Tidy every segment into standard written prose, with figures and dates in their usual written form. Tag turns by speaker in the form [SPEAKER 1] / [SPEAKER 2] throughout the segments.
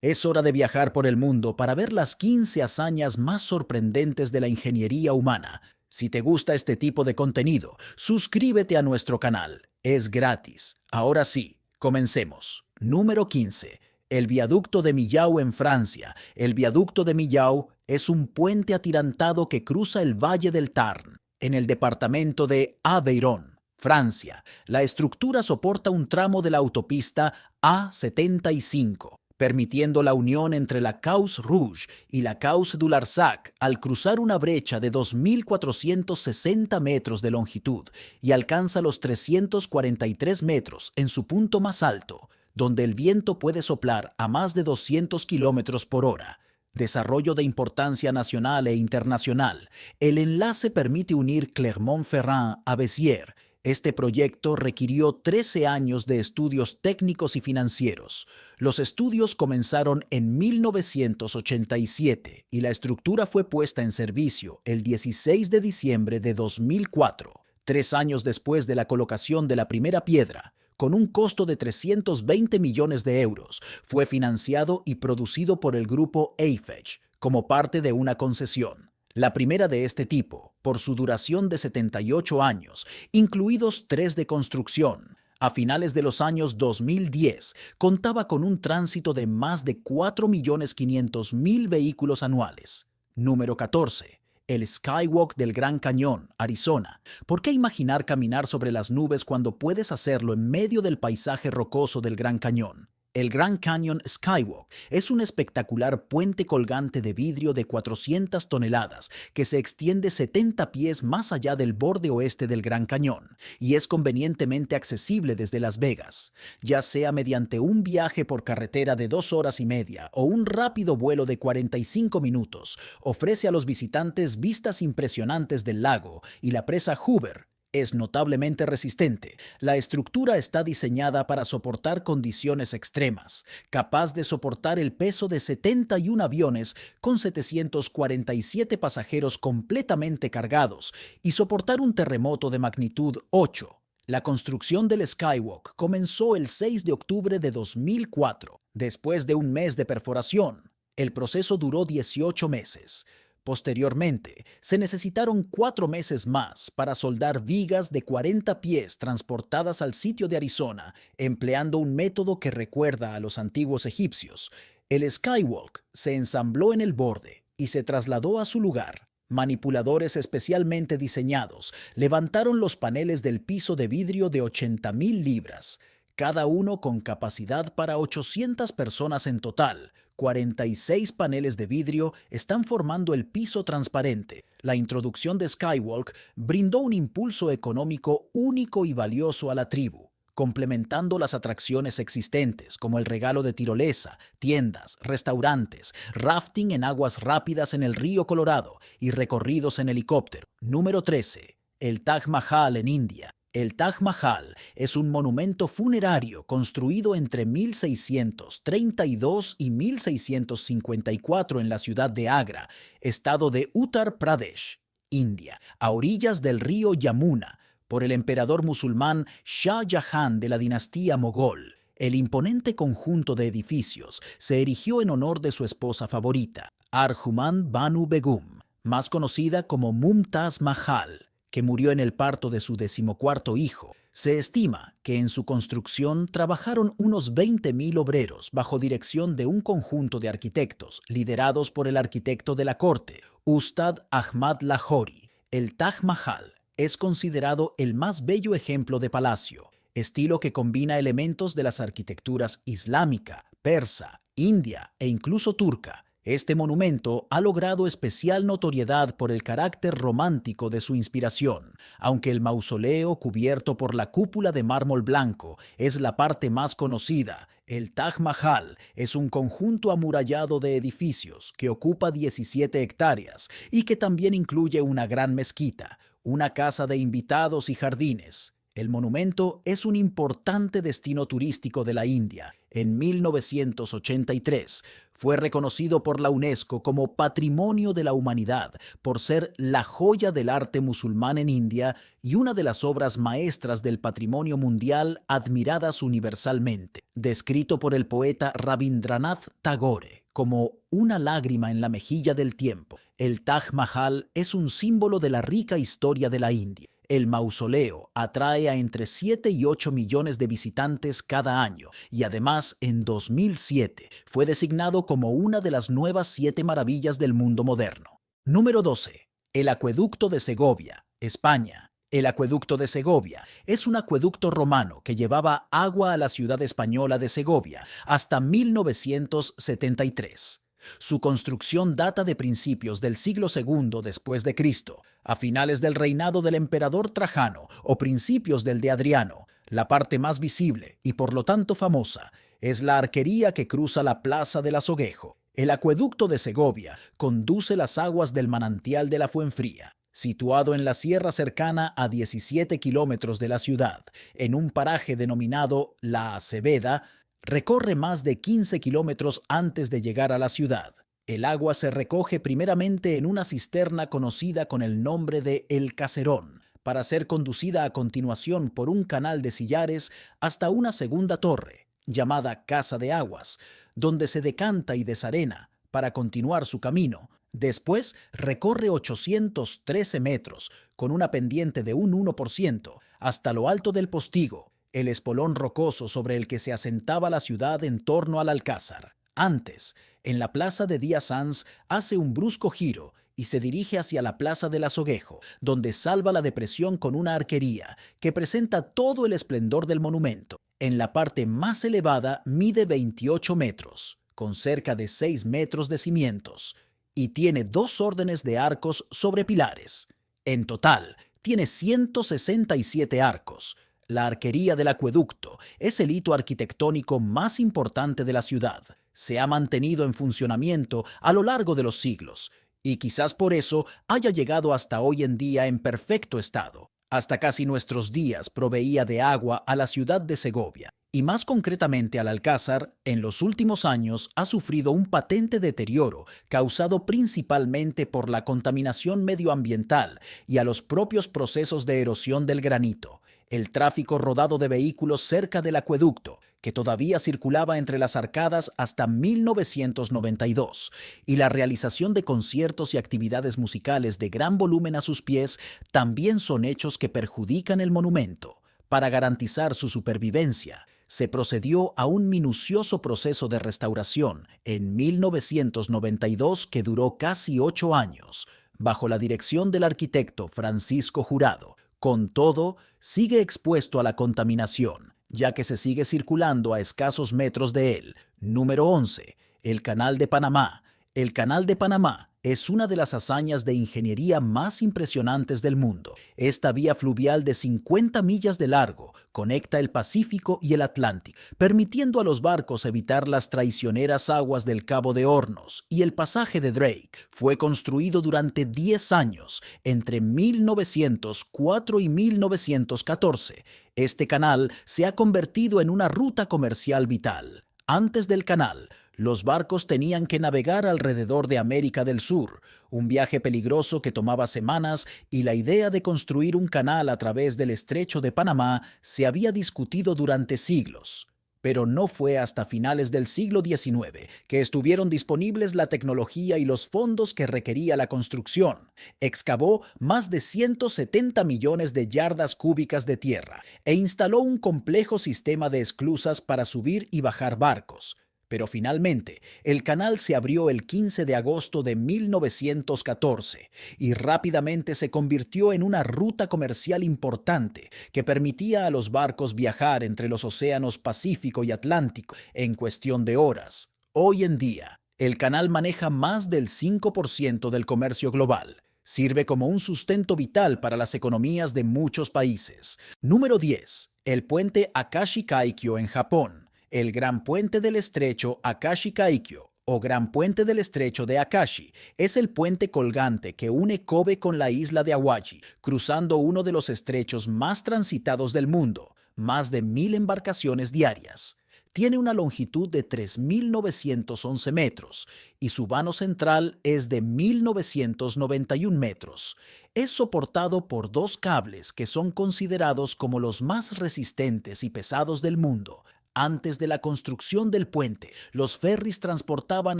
[SPEAKER 1] Es hora de viajar por el mundo para ver las 15 hazañas más sorprendentes de la ingeniería humana. Si te gusta este tipo de contenido, suscríbete a nuestro canal. Es gratis. Ahora sí, comencemos. Número 15. El viaducto de Millau en Francia. El viaducto de Millau es un puente atirantado que cruza el Valle del Tarn, en el departamento de Aveyron, Francia. La estructura soporta un tramo de la autopista A75, permitiendo la unión entre la Causse Rouge y la Causse du Larzac al cruzar una brecha de 2.460 metros de longitud y alcanza los 343 metros en su punto más alto, donde el viento puede soplar a más de 200 kilómetros por hora. Desarrollo de importancia nacional e internacional. El enlace permite unir Clermont-Ferrand a Béziers. Este proyecto requirió 13 años de estudios técnicos y financieros. Los estudios comenzaron en 1987 y la estructura fue puesta en servicio el 16 de diciembre de 2004, 3 años después de la colocación de la primera piedra. Con un costo de 320 millones de euros, fue financiado y producido por el grupo Eiffage como parte de una concesión. La primera de este tipo, por su duración de 78 años, incluidos 3 de construcción. A finales de los años 2010, contaba con un tránsito de más de 4.500.000 vehículos anuales. Número 14. El Skywalk del Gran Cañón, Arizona. ¿Por qué imaginar caminar sobre las nubes cuando puedes hacerlo en medio del paisaje rocoso del Gran Cañón? El Grand Canyon Skywalk es un espectacular puente colgante de vidrio de 400 toneladas que se extiende 70 pies más allá del borde oeste del Gran Cañón y es convenientemente accesible desde Las Vegas, ya sea mediante un viaje por carretera de 2 horas y media o un rápido vuelo de 45 minutos. Ofrece a los visitantes vistas impresionantes del lago y la presa Hoover. Es notablemente resistente. La estructura está diseñada para soportar condiciones extremas, capaz de soportar el peso de 71 aviones con 747 pasajeros completamente cargados y soportar un terremoto de magnitud 8. La construcción del Skywalk comenzó el 6 de octubre de 2004, después de un mes de perforación. El proceso duró 18 meses. Posteriormente, se necesitaron 4 meses más para soldar vigas de 40 pies transportadas al sitio de Arizona, empleando un método que recuerda a los antiguos egipcios. El Skywalk se ensambló en el borde y se trasladó a su lugar. Manipuladores especialmente diseñados levantaron los paneles del piso de vidrio de 80.000 libras, cada uno con capacidad para 800 personas en total. 46 paneles de vidrio están formando el piso transparente. La introducción de Skywalk brindó un impulso económico único y valioso a la tribu, complementando las atracciones existentes como el regalo de tirolesa, tiendas, restaurantes, rafting en aguas rápidas en el río Colorado y recorridos en helicóptero. Número 13. El Taj Mahal en India. El Taj Mahal es un monumento funerario construido entre 1632 y 1654 en la ciudad de Agra, estado de Uttar Pradesh, India, a orillas del río Yamuna, por el emperador musulmán Shah Jahan de la dinastía mogol. El imponente conjunto de edificios se erigió en honor de su esposa favorita, Arjuman Banu Begum, más conocida como Mumtaz Mahal, que murió en el parto de su 14º hijo. Se estima que en su construcción trabajaron unos 20.000 obreros bajo dirección de un conjunto de arquitectos liderados por el arquitecto de la corte, Ustad Ahmad Lahori. El Taj Mahal es considerado el más bello ejemplo de palacio, estilo que combina elementos de las arquitecturas islámica, persa, india e incluso turca. Este monumento ha logrado especial notoriedad por el carácter romántico de su inspiración, aunque el mausoleo cubierto por la cúpula de mármol blanco es la parte más conocida. El Taj Mahal es un conjunto amurallado de edificios que ocupa 17 hectáreas y que también incluye una gran mezquita, una casa de invitados y jardines. El monumento es un importante destino turístico de la India. En 1983 fue reconocido por la UNESCO como Patrimonio de la Humanidad por ser la joya del arte musulmán en India y una de las obras maestras del patrimonio mundial admiradas universalmente. Descrito por el poeta Rabindranath Tagore como una lágrima en la mejilla del tiempo, el Taj Mahal es un símbolo de la rica historia de la India. El mausoleo atrae a entre 7 y 8 millones de visitantes cada año y además en 2007 fue designado como una de las nuevas 7 maravillas del mundo moderno. Número 12. El Acueducto de Segovia, España. El Acueducto de Segovia es un acueducto romano que llevaba agua a la ciudad española de Segovia hasta 1973. Su construcción data de principios del siglo II después de Cristo, a finales del reinado del emperador Trajano o principios del de Adriano. La parte más visible y por lo tanto famosa es la arquería que cruza la Plaza del Azoguejo. El acueducto de Segovia conduce las aguas del manantial de la Fuenfría, situado en la sierra cercana a 17 kilómetros de la ciudad, en un paraje denominado La Acebeda. Recorre más de 15 kilómetros antes de llegar a la ciudad. El agua se recoge primeramente en una cisterna conocida con el nombre de El Caserón, para ser conducida a continuación por un canal de sillares hasta una segunda torre, llamada Casa de Aguas, donde se decanta y desarena para continuar su camino. Después recorre 813 metros, con una pendiente de un 1%, hasta lo alto del Postigo, el espolón rocoso sobre el que se asentaba la ciudad en torno al Alcázar. Antes, en la plaza de Díaz Sanz, hace un brusco giro y se dirige hacia la plaza del Azoguejo, donde salva la depresión con una arquería que presenta todo el esplendor del monumento. En la parte más elevada mide 28 metros, con cerca de 6 metros de cimientos, y tiene 2 órdenes de arcos sobre pilares. En total, tiene 167 arcos. La arquería del acueducto es el hito arquitectónico más importante de la ciudad. Se ha mantenido en funcionamiento a lo largo de los siglos y quizás por eso haya llegado hasta hoy en día en perfecto estado. Hasta casi nuestros días proveía de agua a la ciudad de Segovia y más concretamente al Alcázar. En los últimos años ha sufrido un patente deterioro causado principalmente por la contaminación medioambiental y a los propios procesos de erosión del granito. El tráfico rodado de vehículos cerca del acueducto, que todavía circulaba entre las arcadas hasta 1992, y la realización de conciertos y actividades musicales de gran volumen a sus pies también son hechos que perjudican el monumento. Para garantizar su supervivencia, se procedió a un minucioso proceso de restauración en 1992 que duró casi 8 años, bajo la dirección del arquitecto Francisco Jurado. Con todo, sigue expuesto a la contaminación, ya que se sigue circulando a escasos metros de él. Número 11. El Canal de Panamá. El Canal de Panamá es una de las hazañas de ingeniería más impresionantes del mundo. Esta vía fluvial de 50 millas de largo conecta el Pacífico y el Atlántico, permitiendo a los barcos evitar las traicioneras aguas del Cabo de Hornos y el pasaje de Drake. Fue construido durante 10 años, entre 1904 y 1914. Este canal se ha convertido en una ruta comercial vital. Antes del canal, los barcos tenían que navegar alrededor de América del Sur, un viaje peligroso que tomaba semanas, y la idea de construir un canal a través del Estrecho de Panamá se había discutido durante siglos. Pero no fue hasta finales del siglo XIX que estuvieron disponibles la tecnología y los fondos que requería la construcción. Excavó más de 170 millones de yardas cúbicas de tierra e instaló un complejo sistema de esclusas para subir y bajar barcos. Pero finalmente, el canal se abrió el 15 de agosto de 1914 y rápidamente se convirtió en una ruta comercial importante que permitía a los barcos viajar entre los océanos Pacífico y Atlántico en cuestión de horas. Hoy en día, el canal maneja más del 5% del comercio global. Sirve como un sustento vital para las economías de muchos países. Número 10. El puente Akashi Kaikyo en Japón. El Gran Puente del Estrecho Akashi Kaikyo, o Gran Puente del Estrecho de Akashi, es el puente colgante que une Kobe con la isla de Awaji, cruzando uno de los estrechos más transitados del mundo, más de 1.000 embarcaciones diarias. Tiene una longitud de 3.911 metros y su vano central es de 1.991 metros. Es soportado por dos cables que son considerados como los más resistentes y pesados del mundo. Antes de la construcción del puente, los ferries transportaban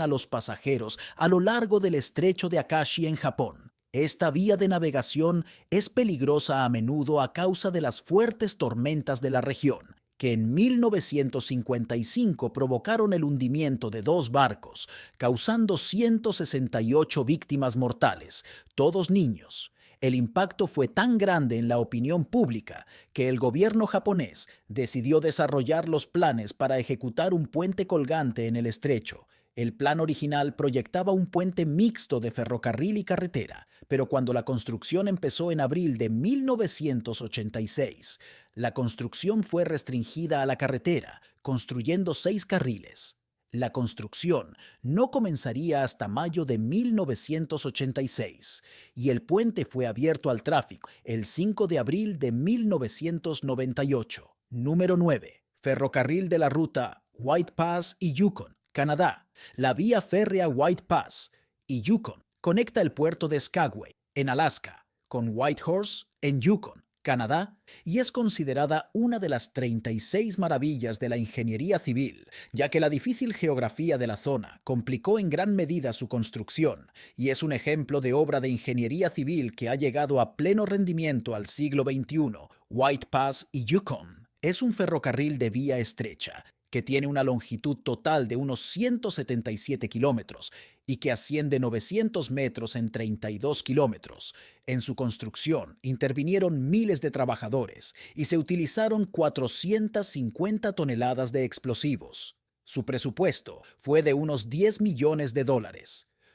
[SPEAKER 1] a los pasajeros a lo largo del estrecho de Akashi en Japón. Esta vía de navegación es peligrosa a menudo a causa de las fuertes tormentas de la región, que en 1955 provocaron el hundimiento de dos barcos, causando 168 víctimas mortales, todos niños. El impacto fue tan grande en la opinión pública que el gobierno japonés decidió desarrollar los planes para ejecutar un puente colgante en el estrecho. El plan original proyectaba un puente mixto de ferrocarril y carretera, pero cuando la construcción empezó en abril de 1986, la construcción fue restringida a la carretera, construyendo 6 carriles. La construcción no comenzaría hasta mayo de 1986 y el puente fue abierto al tráfico el 5 de abril de 1998. Número 9. Ferrocarril de la ruta White Pass y Yukon, Canadá. La vía férrea White Pass y Yukon conecta el puerto de Skagway, en Alaska, con Whitehorse, en Yukon, Canadá, y es considerada una de las 36 maravillas de la ingeniería civil, ya que la difícil geografía de la zona complicó en gran medida su construcción, y es un ejemplo de obra de ingeniería civil que ha llegado a pleno rendimiento al siglo XXI. White Pass y Yukon es un ferrocarril de vía estrecha, que tiene una longitud total de unos 177 kilómetros y que asciende 900 metros en 32 kilómetros. En su construcción intervinieron miles de trabajadores y se utilizaron 450 toneladas de explosivos. Su presupuesto fue de unos $10 millones.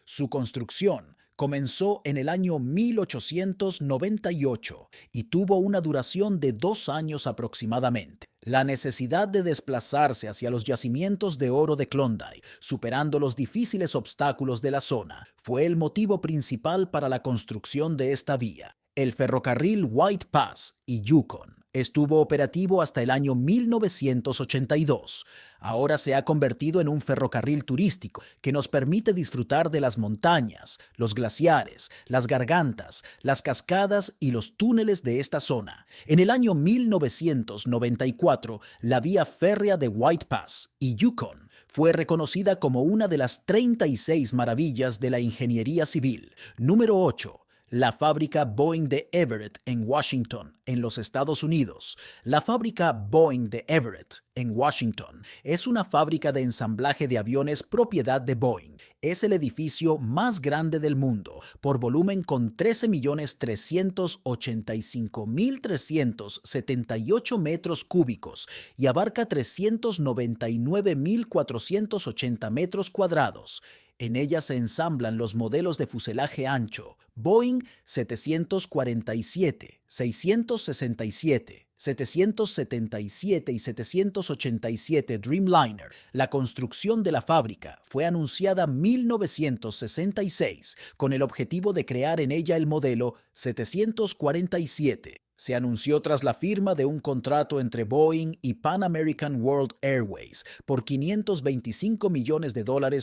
[SPEAKER 1] Su construcción comenzó en el año 1898 y tuvo una duración de 2 años aproximadamente. La necesidad de desplazarse hacia los yacimientos de oro de Klondike, superando los difíciles obstáculos de la zona, fue el motivo principal para la construcción de esta vía. El ferrocarril White Pass y Yukon estuvo operativo hasta el año 1982. Ahora se ha convertido en un ferrocarril turístico que nos permite disfrutar de las montañas, los glaciares, las gargantas, las cascadas y los túneles de esta zona. En el año 1994, la vía férrea de White Pass y Yukon fue reconocida como una de las 36 maravillas de la ingeniería civil. Número 8. La fábrica Boeing de Everett en Washington, en los Estados Unidos. La fábrica Boeing de Everett, en Washington, es una fábrica de ensamblaje de aviones propiedad de Boeing. Es el edificio más grande del mundo, por volumen, con 13.385.378 metros cúbicos y abarca 399.480 metros cuadrados. En ella se ensamblan los modelos de fuselaje ancho Boeing 747, 667, 777 y 787 Dreamliner. La construcción de la fábrica fue anunciada en 1966 con el objetivo de crear en ella el modelo 747. Se anunció tras la firma de un contrato entre Boeing y Pan American World Airways por $525 millones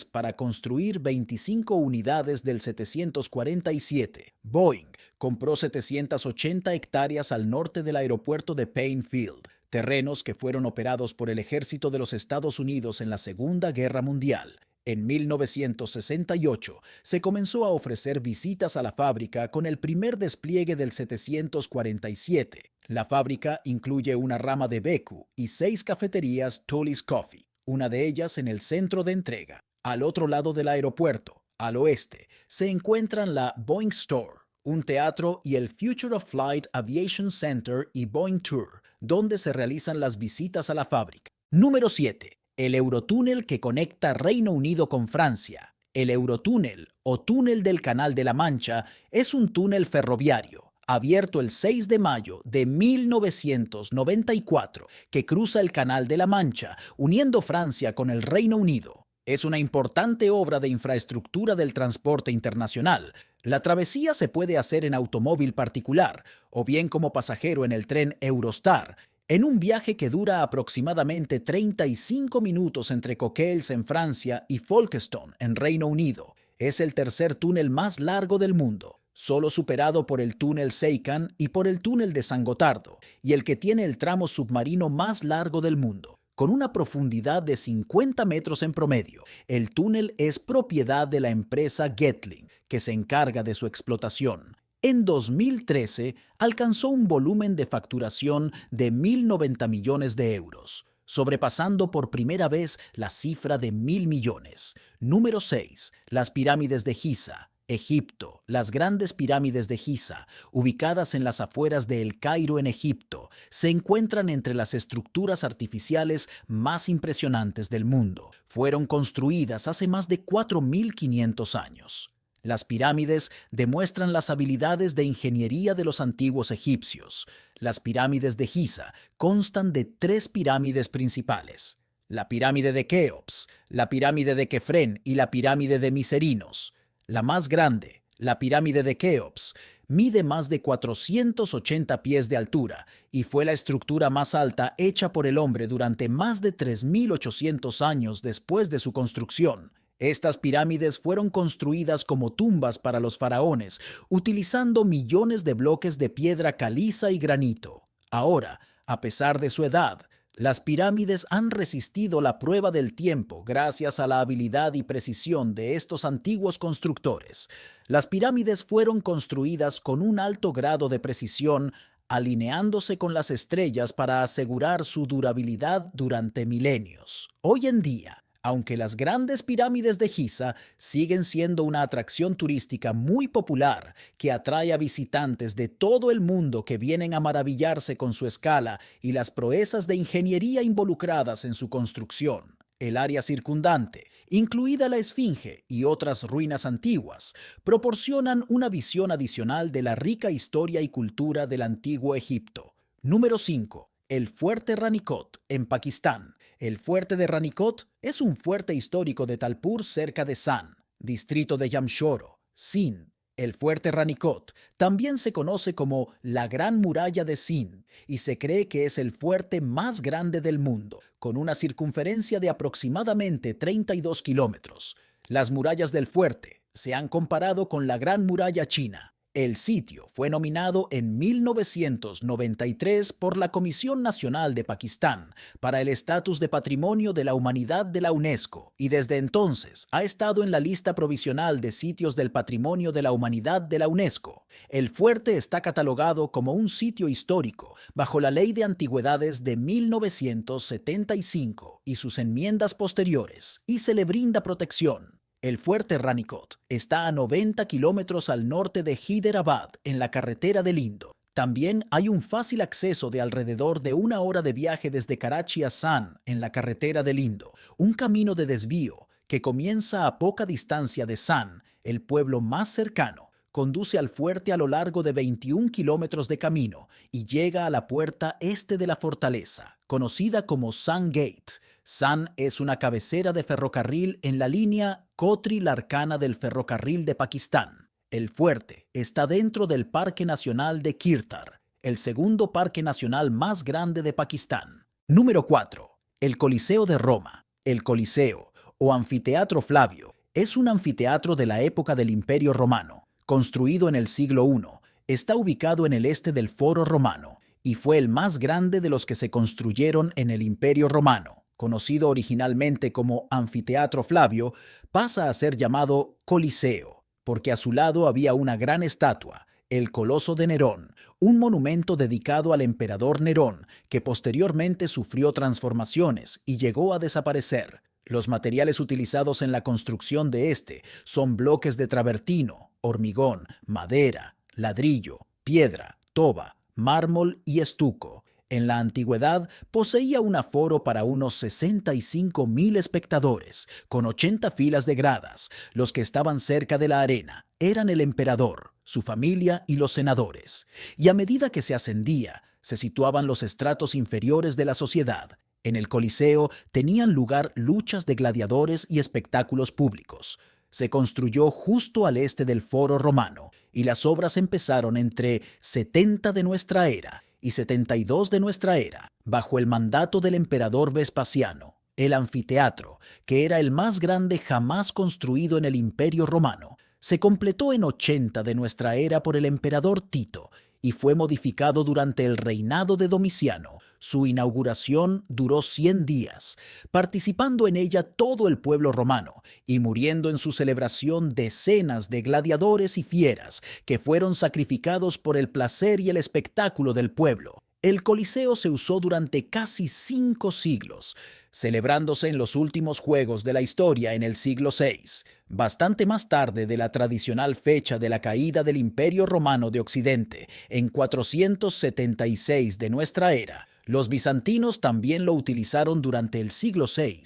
[SPEAKER 1] para construir 25 unidades del 747. Boeing compró 780 hectáreas al norte del aeropuerto de Paine Field, terrenos que fueron operados por el ejército de los Estados Unidos en la Segunda Guerra Mundial. En 1968 se comenzó a ofrecer visitas a la fábrica con el primer despliegue del 747. La fábrica incluye una rama de Beku y 6 cafeterías Tully's Coffee, una de ellas en el centro de entrega. Al otro lado del aeropuerto, al oeste, se encuentran la Boeing Store, un teatro, y el Future of Flight Aviation Center y Boeing Tour, donde se realizan las visitas a la fábrica. Número 7. El Eurotúnel que conecta Reino Unido con Francia. El Eurotúnel, o Túnel del Canal de la Mancha, es un túnel ferroviario abierto el 6 de mayo de 1994 que cruza el Canal de la Mancha, uniendo Francia con el Reino Unido. Es una importante obra de infraestructura del transporte internacional. La travesía se puede hacer en automóvil particular o bien como pasajero en el tren Eurostar, en un viaje que dura aproximadamente 35 minutos entre Coquelles en Francia y Folkestone en Reino Unido. Es el tercer túnel más largo del mundo, solo superado por el túnel Seikan y por el túnel de San Gotardo, y el que tiene el tramo submarino más largo del mundo. Con una profundidad de 50 metros en promedio, el túnel es propiedad de la empresa Getlink, que se encarga de su explotación. En 2013 alcanzó un volumen de facturación de 1.090 millones de euros, sobrepasando por primera vez la cifra de 1.000 millones. Número 6. Las pirámides de Giza. Egipto. Las grandes pirámides de Giza, ubicadas en las afueras de El Cairo en Egipto, se encuentran entre las estructuras artificiales más impresionantes del mundo. Fueron construidas hace más de 4.500 años. Las pirámides demuestran las habilidades de ingeniería de los antiguos egipcios. Las pirámides de Giza constan de 3 pirámides principales: la pirámide de Keops, la pirámide de Kefren y la pirámide de Miserinos. La más grande, la pirámide de Keops, mide más de 480 pies de altura y fue la estructura más alta hecha por el hombre durante más de 3.800 años después de su construcción. Estas pirámides fueron construidas como tumbas para los faraones, utilizando millones de bloques de piedra caliza y granito. Ahora, a pesar de su edad, las pirámides han resistido la prueba del tiempo gracias a la habilidad y precisión de estos antiguos constructores. Las pirámides fueron construidas con un alto grado de precisión, alineándose con las estrellas para asegurar su durabilidad durante milenios. Hoy en día, aunque las grandes pirámides de Giza siguen siendo una atracción turística muy popular que atrae a visitantes de todo el mundo que vienen a maravillarse con su escala y las proezas de ingeniería involucradas en su construcción, el área circundante, incluida la Esfinge y otras ruinas antiguas, proporcionan una visión adicional de la rica historia y cultura del antiguo Egipto. Número 5. El Fuerte Ranikot, en Pakistán. El Fuerte de Ranikot es un fuerte histórico de Talpur cerca de San, distrito de Jamshoro, Sindh. El Fuerte Ranikot también se conoce como la Gran Muralla de Sindh y se cree que es el fuerte más grande del mundo, con una circunferencia de aproximadamente 32 kilómetros. Las murallas del fuerte se han comparado con la Gran Muralla China. El sitio fue nominado en 1993 por la Comisión Nacional de Pakistán para el estatus de Patrimonio de la Humanidad de la UNESCO y desde entonces ha estado en la lista provisional de sitios del Patrimonio de la Humanidad de la UNESCO. El fuerte está catalogado como un sitio histórico bajo la Ley de Antigüedades de 1975 y sus enmiendas posteriores y se le brinda protección. El Fuerte Ranikot está a 90 kilómetros al norte de Hyderabad, en la carretera del Indo. También hay un fácil acceso de alrededor de 1 hora de viaje desde Karachi a San, en la carretera del Indo, un camino de desvío que comienza a poca distancia de San, el pueblo más cercano. Conduce al fuerte a lo largo de 21 kilómetros de camino y llega a la puerta este de la fortaleza, conocida como San Gate. San es una cabecera de ferrocarril en la línea Kotri-Larkana del ferrocarril de Pakistán. El fuerte está dentro del Parque Nacional de Kirtar, el segundo parque nacional más grande de Pakistán. Número 4. El Coliseo de Roma. El Coliseo, o Anfiteatro Flavio, es un anfiteatro de la época del Imperio Romano. Construido en el siglo I, está ubicado en el este del Foro Romano y fue el más grande de los que se construyeron en el Imperio Romano. Conocido originalmente como Anfiteatro Flavio, pasa a ser llamado Coliseo, porque a su lado había una gran estatua, el Coloso de Nerón, un monumento dedicado al emperador Nerón, que posteriormente sufrió transformaciones y llegó a desaparecer. Los materiales utilizados en la construcción de este son bloques de travertino, hormigón, madera, ladrillo, piedra, toba, mármol y estuco. En la antigüedad poseía un aforo para unos 65.000 espectadores, con 80 filas de gradas. Los que estaban cerca de la arena eran el emperador, su familia y los senadores. Y a medida que se ascendía, se situaban los estratos inferiores de la sociedad. En el Coliseo tenían lugar luchas de gladiadores y espectáculos públicos. Se construyó justo al este del Foro Romano y las obras empezaron entre 70 de nuestra era y 72 de nuestra era, bajo el mandato del emperador Vespasiano. El anfiteatro, que era el más grande jamás construido en el Imperio Romano, se completó en 80 de nuestra era por el emperador Tito y fue modificado durante el reinado de Domiciano. Su inauguración duró 100 días, participando en ella todo el pueblo romano y muriendo en su celebración decenas de gladiadores y fieras que fueron sacrificados por el placer y el espectáculo del pueblo. El Coliseo se usó durante casi 5 siglos, celebrándose en los últimos juegos de la historia en el siglo VI, bastante más tarde de la tradicional fecha de la caída del Imperio Romano de Occidente, en 476 de nuestra era. Los bizantinos también lo utilizaron durante el siglo VI.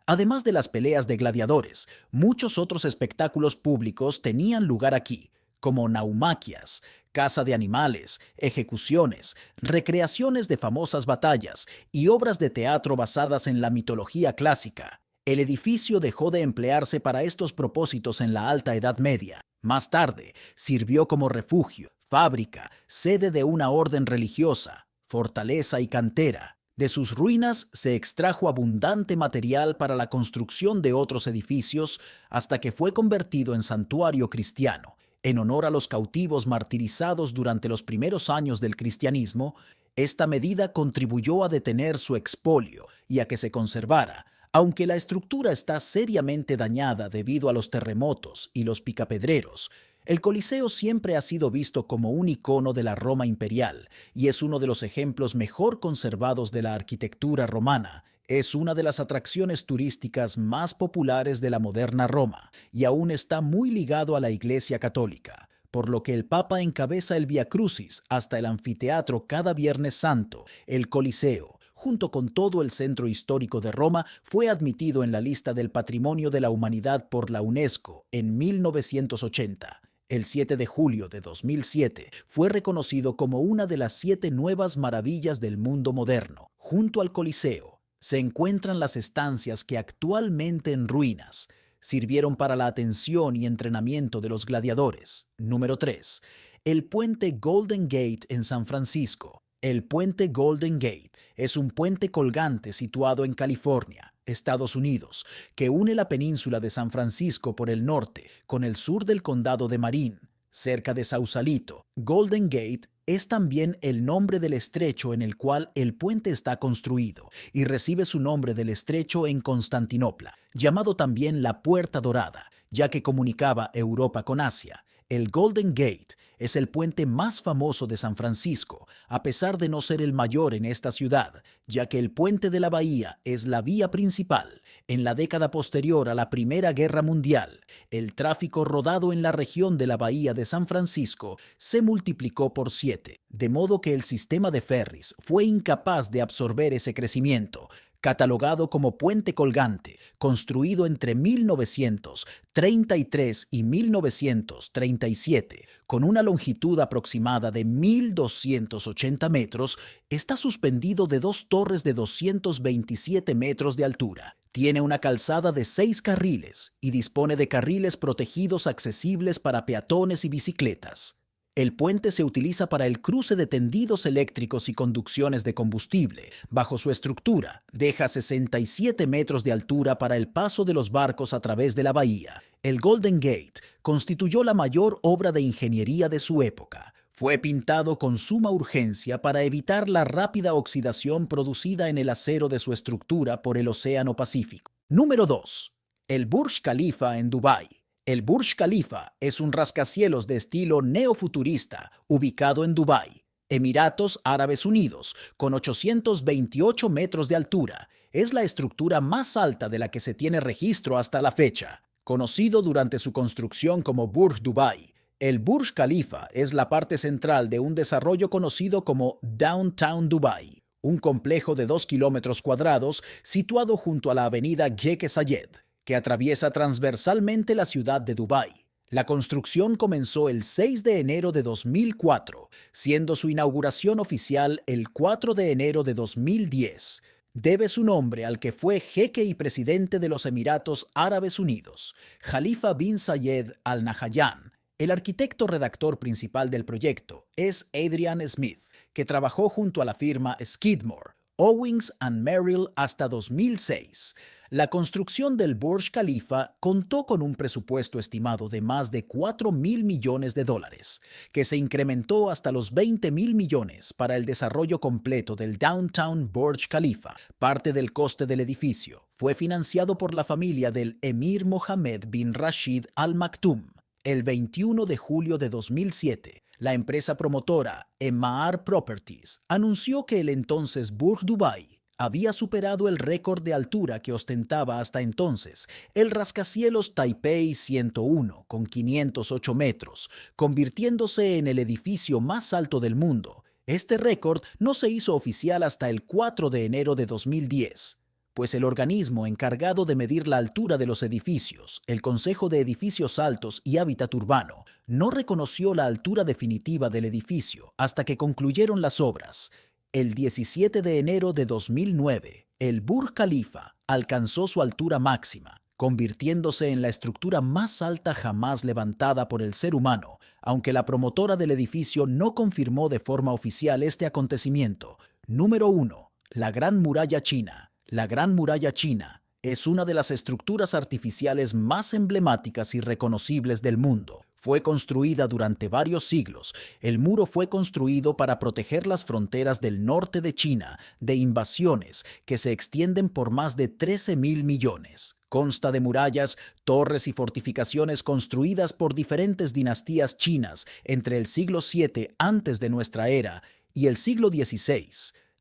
[SPEAKER 1] Además de las peleas de gladiadores, muchos otros espectáculos públicos tenían lugar aquí, como naumaquias, caza de animales, ejecuciones, recreaciones de famosas batallas y obras de teatro basadas en la mitología clásica. El edificio dejó de emplearse para estos propósitos en la Alta Edad Media. Más tarde, sirvió como refugio, fábrica, sede de una orden religiosa, fortaleza y cantera. De sus ruinas se extrajo abundante material para la construcción de otros edificios hasta que fue convertido en santuario cristiano. En honor a los cautivos martirizados durante los primeros años del cristianismo, esta medida contribuyó a detener su expolio y a que se conservara, aunque la estructura está seriamente dañada debido a los terremotos y los picapedreros. El Coliseo siempre ha sido visto como un icono de la Roma imperial y es uno de los ejemplos mejor conservados de la arquitectura romana. Es una de las atracciones turísticas más populares de la moderna Roma y aún está muy ligado a la Iglesia Católica, por lo que el Papa encabeza el Vía Crucis hasta el anfiteatro cada Viernes Santo. El Coliseo, junto con todo el centro histórico de Roma, fue admitido en la lista del Patrimonio de la Humanidad por la UNESCO en 1980. El 7 de julio de 2007 fue reconocido como una de las 7 nuevas maravillas del mundo moderno. Junto al Coliseo se encuentran las estancias que actualmente en ruinas sirvieron para la atención y entrenamiento de los gladiadores. Número 3. El puente Golden Gate en San Francisco. El puente Golden Gate es un puente colgante situado en California, Estados Unidos, que une la península de San Francisco por el norte con el sur del condado de Marin, cerca de Sausalito. Golden Gate es también el nombre del estrecho en el cual el puente está construido y recibe su nombre del estrecho en Constantinopla, llamado también la Puerta Dorada, ya que comunicaba Europa con Asia. El Golden Gate es el puente más famoso de San Francisco, a pesar de no ser el mayor en esta ciudad, ya que el puente de la bahía es la vía principal. En la década posterior a la Primera Guerra Mundial, el tráfico rodado en la región de la bahía de San Francisco se multiplicó por 7, de modo que el sistema de ferries fue incapaz de absorber ese crecimiento. Catalogado como puente colgante, construido entre 1933 y 1937, con una longitud aproximada de 1.280 metros, está suspendido de 2 torres de 227 metros de altura. Tiene una calzada de 6 carriles y dispone de carriles protegidos accesibles para peatones y bicicletas. El puente se utiliza para el cruce de tendidos eléctricos y conducciones de combustible. Bajo su estructura, deja 67 metros de altura para el paso de los barcos a través de la bahía. El Golden Gate constituyó la mayor obra de ingeniería de su época. Fue pintado con suma urgencia para evitar la rápida oxidación producida en el acero de su estructura por el Océano Pacífico. Número 2. El Burj Khalifa en Dubái. El Burj Khalifa es un rascacielos de estilo neofuturista ubicado en Dubái, Emiratos Árabes Unidos, con 828 metros de altura. Es la estructura más alta de la que se tiene registro hasta la fecha. Conocido durante su construcción como Burj Dubai, el Burj Khalifa es la parte central de un desarrollo conocido como Downtown Dubai, un complejo de 2 kilómetros cuadrados situado junto a la avenida Sheikh Zayed, que atraviesa transversalmente la ciudad de Dubái. La construcción comenzó el 6 de enero de 2004, siendo su inauguración oficial el 4 de enero de 2010. debe su nombre al que fue jeque y presidente de los Emiratos Árabes Unidos, Khalifa bin Zayed Al Nahyan. El arquitecto redactor principal del proyecto es Adrian Smith, que trabajó junto a la firma Skidmore, Owings and Merrill hasta 2006. La construcción del Burj Khalifa contó con un presupuesto estimado de más de $4.000 millones, que se incrementó hasta los $20.000 millones para el desarrollo completo del Downtown Burj Khalifa. Parte del coste del edificio fue financiado por la familia del emir Mohammed bin Rashid Al Maktoum. El 21 de julio de 2007, la empresa promotora Emaar Properties anunció que el entonces Burj Dubai había superado el récord de altura que ostentaba hasta entonces el rascacielos Taipei 101 con 508 metros, convirtiéndose en el edificio más alto del mundo. Este récord no se hizo oficial hasta el 4 de enero de 2010. Pues el organismo encargado de medir la altura de los edificios, el Consejo de Edificios Altos y Hábitat Urbano, no reconoció la altura definitiva del edificio hasta que concluyeron las obras. El 17 de enero de 2009, el Burj Khalifa alcanzó su altura máxima, convirtiéndose en la estructura más alta jamás levantada por el ser humano, aunque la promotora del edificio no confirmó de forma oficial este acontecimiento. Número 1. La Gran Muralla China. La Gran Muralla China es una de las estructuras artificiales más emblemáticas y reconocibles del mundo. Fue construida durante varios siglos. El muro fue construido para proteger las fronteras del norte de China de invasiones que se extienden por más de 13.000 millones. Consta de murallas, torres y fortificaciones construidas por diferentes dinastías chinas entre el siglo VII antes de nuestra era y el siglo XVI.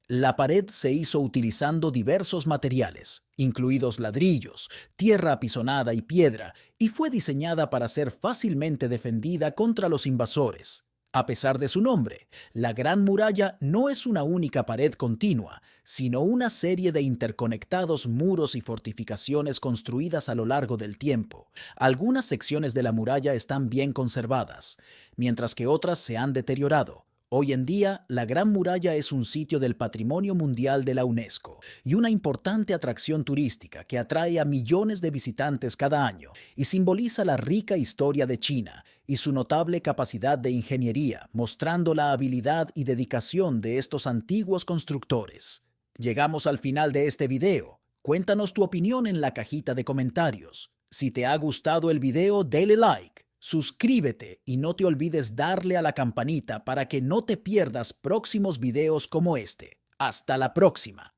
[SPEAKER 1] La pared se hizo utilizando diversos materiales, incluidos ladrillos, tierra apisonada y piedra, y fue diseñada para ser fácilmente defendida contra los invasores. A pesar de su nombre, la Gran Muralla no es una única pared continua, sino una serie de interconectados muros y fortificaciones construidas a lo largo del tiempo. Algunas secciones de la muralla están bien conservadas, mientras que otras se han deteriorado. Hoy en día, la Gran Muralla es un sitio del Patrimonio Mundial de la UNESCO y una importante atracción turística que atrae a millones de visitantes cada año y simboliza la rica historia de China y su notable capacidad de ingeniería, mostrando la habilidad y dedicación de estos antiguos constructores. Llegamos al final de este video. Cuéntanos tu opinión en la cajita de comentarios. Si te ha gustado el video, dale like. Suscríbete y no te olvides darle a la campanita para que no te pierdas próximos videos como este. ¡Hasta la próxima!